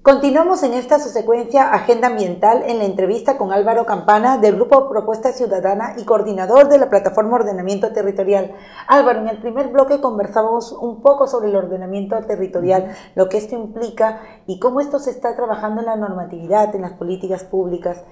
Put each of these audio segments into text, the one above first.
Continuamos en esta subsecuencia Agenda Ambiental en la entrevista con Álvaro Campana del Grupo Propuesta Ciudadana y coordinador de la Plataforma Ordenamiento Territorial. Álvaro, en el primer bloque conversamos un poco sobre el ordenamiento territorial, lo que esto implica y cómo esto se está trabajando en la normatividad, en las políticas públicas.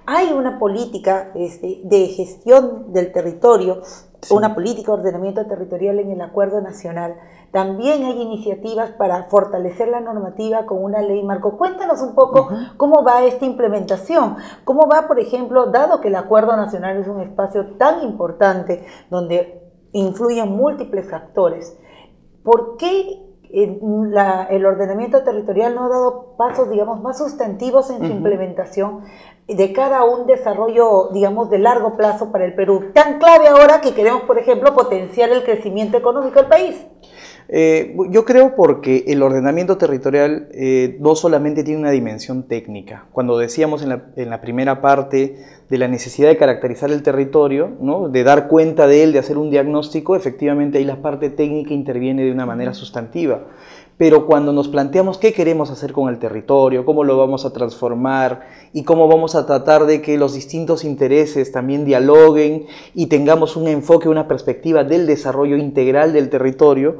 Hay una política de gestión del territorio, sí, una política de ordenamiento territorial en el Acuerdo Nacional. También hay iniciativas para fortalecer la normativa con una ley marco. Cuéntanos un poco cómo va esta implementación, cómo va, por ejemplo, dado que el Acuerdo Nacional es un espacio tan importante donde influyen múltiples actores, ¿por qué el ordenamiento territorial no ha dado pasos, digamos, más sustantivos en su implementación de cara a un desarrollo, digamos, de largo plazo para el Perú? Tan clave ahora que queremos, por ejemplo, potenciar el crecimiento económico del país. Yo creo porque el ordenamiento territorial no solamente tiene una dimensión técnica. Cuando decíamos en la primera parte de la necesidad de caracterizar el territorio, ¿no?, de dar cuenta de él, de hacer un diagnóstico, efectivamente ahí la parte técnica interviene de una manera sustantiva. Pero cuando nos planteamos qué queremos hacer con el territorio, cómo lo vamos a transformar y cómo vamos a tratar de que los distintos intereses también dialoguen y tengamos un enfoque, una perspectiva del desarrollo integral del territorio,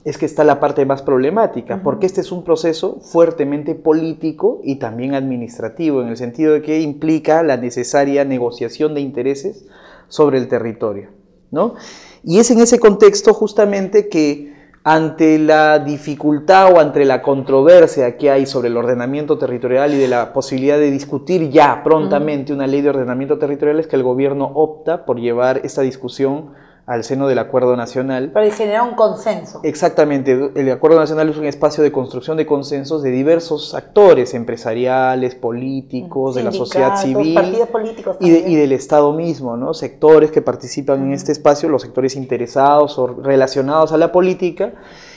es que está la parte más problemática, porque este es un proceso fuertemente político y también administrativo, en el sentido de que implica la necesaria negociación de intereses sobre el territorio, ¿no? Y es en ese contexto justamente que ante la dificultad o ante la controversia que hay sobre el ordenamiento territorial y de la posibilidad de discutir ya prontamente una ley de ordenamiento territorial, es que el gobierno opta por llevar esta discusión al seno del Acuerdo Nacional. Para generar un consenso. Exactamente, el Acuerdo Nacional es un espacio de construcción de consensos de diversos actores, empresariales, políticos, de la sociedad civil, partidos políticos y del Estado mismo, ¿no? Sectores que participan en este espacio, los sectores interesados o relacionados a la política,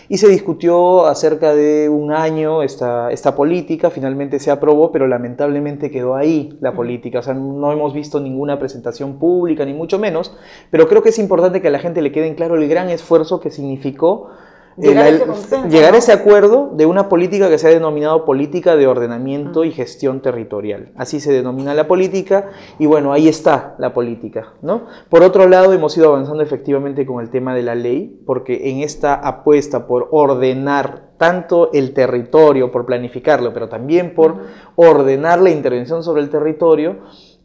y se discutió acerca de un año esta política, finalmente se aprobó, pero lamentablemente quedó ahí la política, o sea, no hemos visto ninguna presentación pública, ni mucho menos, pero creo que es importante que a la gente le quede en claro el gran esfuerzo que significó llegar a ese acuerdo de una política que se ha denominado política de ordenamiento y gestión territorial. Así se denomina la política y bueno, ahí está la política, ¿no? Por otro lado, hemos ido avanzando efectivamente con el tema de la ley, porque en esta apuesta por ordenar tanto el territorio, por planificarlo, pero también por ordenar la intervención sobre el territorio,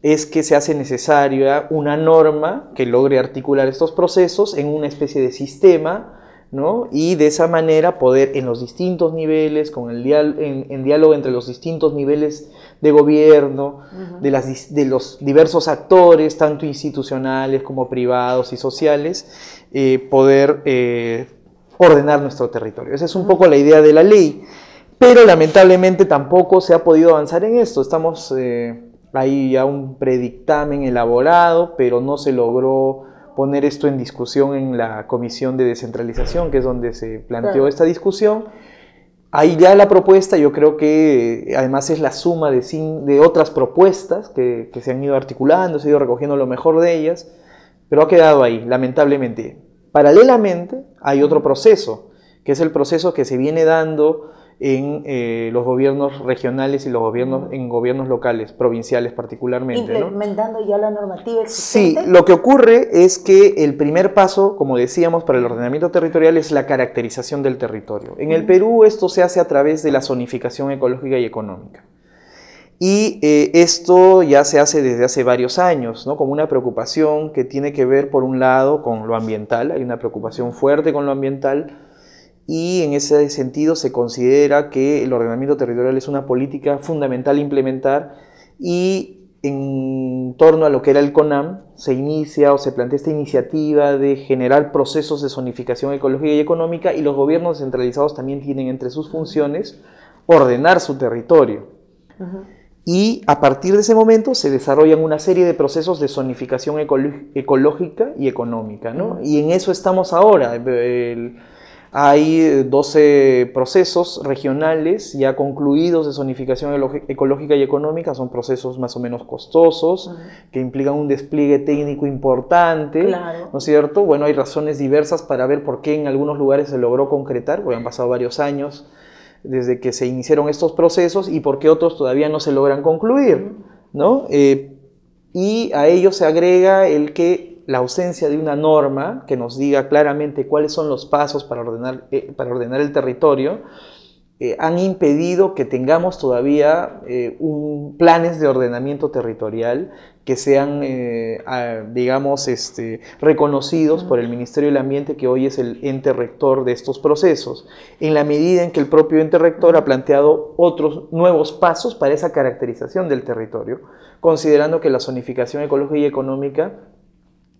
es que se hace necesaria una norma que logre articular estos procesos en una especie de sistema, ¿no? Y de esa manera poder en los distintos niveles, en diálogo entre los distintos niveles de gobierno, de los diversos actores, tanto institucionales como privados y sociales, poder ordenar nuestro territorio. Esa es un poco la idea de la ley, pero lamentablemente tampoco se ha podido avanzar en esto. Estamos hay ya un predictamen elaborado, pero no se logró poner esto en discusión en la Comisión de Descentralización, que es donde se planteó esta discusión. Ahí ya la propuesta, yo creo que además es la suma de otras propuestas que se han ido articulando, se ha ido recogiendo lo mejor de ellas, pero ha quedado ahí, lamentablemente. Paralelamente hay otro proceso, que es el proceso que se viene dando en los gobiernos regionales y los gobiernos locales, provinciales particularmente, implementando, ¿no?, ya la normativa existente. Sí, lo que ocurre es que el primer paso, como decíamos, para el ordenamiento territorial es la caracterización del territorio. En el Perú esto se hace a través de la zonificación ecológica y económica. Y esto ya se hace desde hace varios años, ¿no?, como una preocupación que tiene que ver, por un lado, con lo ambiental. Hay una preocupación fuerte con lo ambiental, y en ese sentido se considera que el ordenamiento territorial es una política fundamental a implementar, y en torno a lo que era el CONAM se inicia o se plantea esta iniciativa de generar procesos de zonificación ecológica y económica, y los gobiernos descentralizados también tienen entre sus funciones ordenar su territorio. Y a partir de ese momento se desarrollan una serie de procesos de zonificación ecológica y económica, ¿no? Y en eso estamos ahora. Hay 12 procesos regionales ya concluidos de zonificación ecológica y económica. Son procesos más o menos costosos, que implican un despliegue técnico importante, ¿no es cierto? Bueno, hay razones diversas para ver por qué en algunos lugares se logró concretar, porque han pasado varios años desde que se iniciaron estos procesos y por qué otros todavía no se logran concluir, ¿no? Y a ello se agrega el que la ausencia de una norma que nos diga claramente cuáles son los pasos para ordenar el territorio, han impedido que tengamos todavía planes de ordenamiento territorial que sean, digamos, reconocidos por el Ministerio del Ambiente, que hoy es el ente rector de estos procesos, en la medida en que el propio ente rector ha planteado otros nuevos pasos para esa caracterización del territorio, considerando que la zonificación ecológica y económica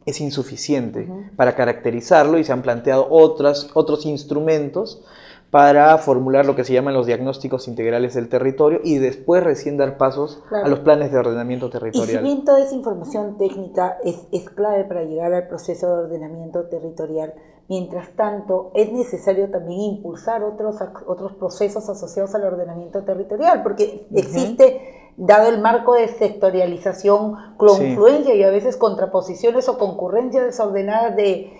es insuficiente para caracterizarlo, y se han planteado otros instrumentos para formular lo que se llaman los diagnósticos integrales del territorio y después recién dar pasos a los planes de ordenamiento territorial. Y si bien toda esa información técnica es clave para llegar al proceso de ordenamiento territorial, mientras tanto es necesario también impulsar otros procesos asociados al ordenamiento territorial, porque existe, dado el marco de sectorialización, confluencia y a veces contraposiciones o concurrencias desordenadas de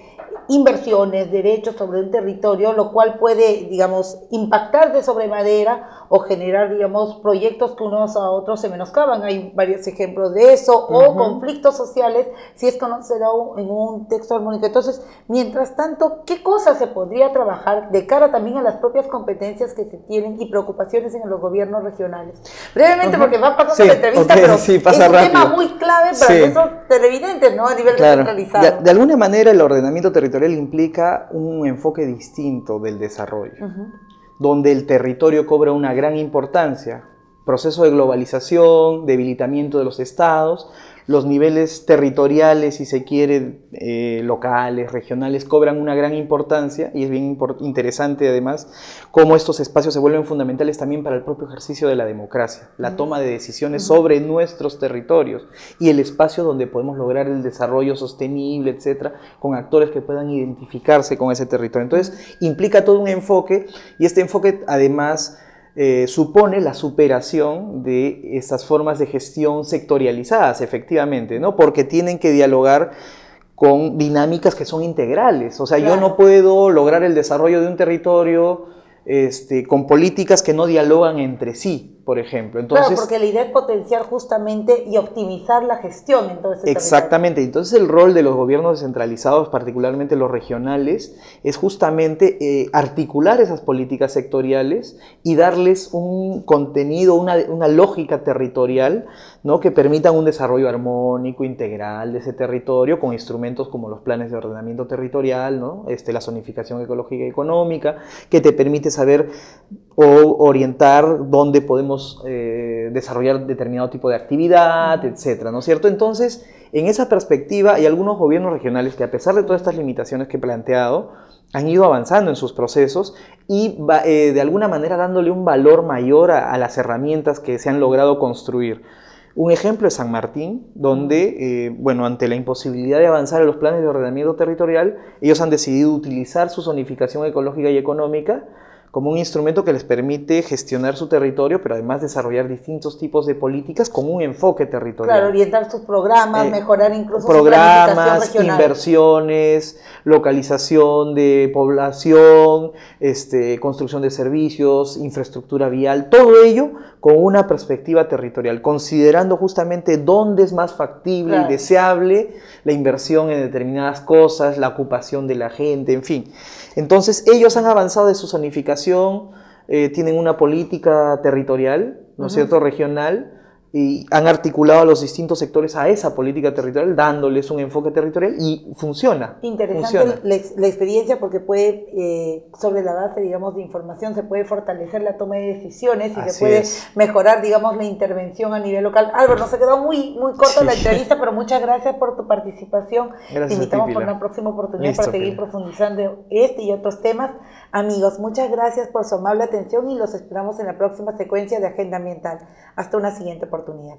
inversiones, derechos sobre un territorio, lo cual puede, digamos, impactar de sobremanera o generar, digamos, proyectos que unos a otros se menoscaban. Hay varios ejemplos de eso, o conflictos sociales, si esto no se da en un texto armónico. Entonces, mientras tanto, ¿qué cosas se podría trabajar de cara también a las propias competencias que se tienen y preocupaciones en los gobiernos regionales? Brevemente, porque va pasando la entrevista, pero es un tema muy clave para nuestros televidentes, ¿no? A nivel descentralizado. De alguna manera, el ordenamiento territorial implica un enfoque distinto del desarrollo, donde el territorio cobra una gran importancia. Proceso de globalización, debilitamiento de los estados, los niveles territoriales, si se quiere, locales, regionales, cobran una gran importancia, y es bien interesante además cómo estos espacios se vuelven fundamentales también para el propio ejercicio de la democracia, la toma de decisiones sobre nuestros territorios y el espacio donde podemos lograr el desarrollo sostenible, etcétera, con actores que puedan identificarse con ese territorio. Entonces, implica todo un enfoque, y este enfoque además supone la superación de estas formas de gestión sectorializadas, efectivamente, ¿no? Porque tienen que dialogar con dinámicas que son integrales. O sea, yo no puedo lograr el desarrollo de un territorio con políticas que no dialogan entre sí, por ejemplo. Entonces, claro, porque la idea es potenciar justamente y optimizar la gestión en todo ese territorio. Exactamente. Entonces el rol de los gobiernos descentralizados, particularmente los regionales, es justamente articular esas políticas sectoriales y darles un contenido, una lógica territorial, ¿no? Que permitan un desarrollo armónico, integral de ese territorio, con instrumentos como los planes de ordenamiento territorial, ¿no? La zonificación ecológica y económica, que te permite saber o orientar dónde podemos desarrollar determinado tipo de actividad, etcétera, ¿no es cierto? Entonces, en esa perspectiva, hay algunos gobiernos regionales que, a pesar de todas estas limitaciones que he planteado, han ido avanzando en sus procesos y de alguna manera dándole un valor mayor a las herramientas que se han logrado construir. Un ejemplo es San Martín, donde, ante la imposibilidad de avanzar en los planes de ordenamiento territorial, ellos han decidido utilizar su zonificación ecológica y económica como un instrumento que les permite gestionar su territorio, pero además desarrollar distintos tipos de políticas con un enfoque territorial. Claro, orientar sus programas, mejorar incluso programas, su planificación regional. Inversiones, localización de población, construcción de servicios, infraestructura vial, todo ello con una perspectiva territorial, considerando justamente dónde es más factible y deseable la inversión en determinadas cosas, la ocupación de la gente, en fin. Entonces, ellos han avanzado de su zonificación, tienen una política territorial, ¿no es cierto?, regional, y han articulado a los distintos sectores a esa política territorial, dándoles un enfoque territorial, y funciona. Interesante la experiencia, porque puede, sobre la base, digamos, de información, se puede fortalecer la toma de decisiones y se puede mejorar, digamos, la intervención a nivel local. Álvaro, nos ha quedado muy corta la entrevista, pero muchas gracias por tu participación. Gracias. Te invitamos por una próxima oportunidad para seguir profundizando este y otros temas. Amigos, muchas gracias por su amable atención y los esperamos en la próxima secuencia de Agenda Ambiental. Hasta una siguiente oportunidad.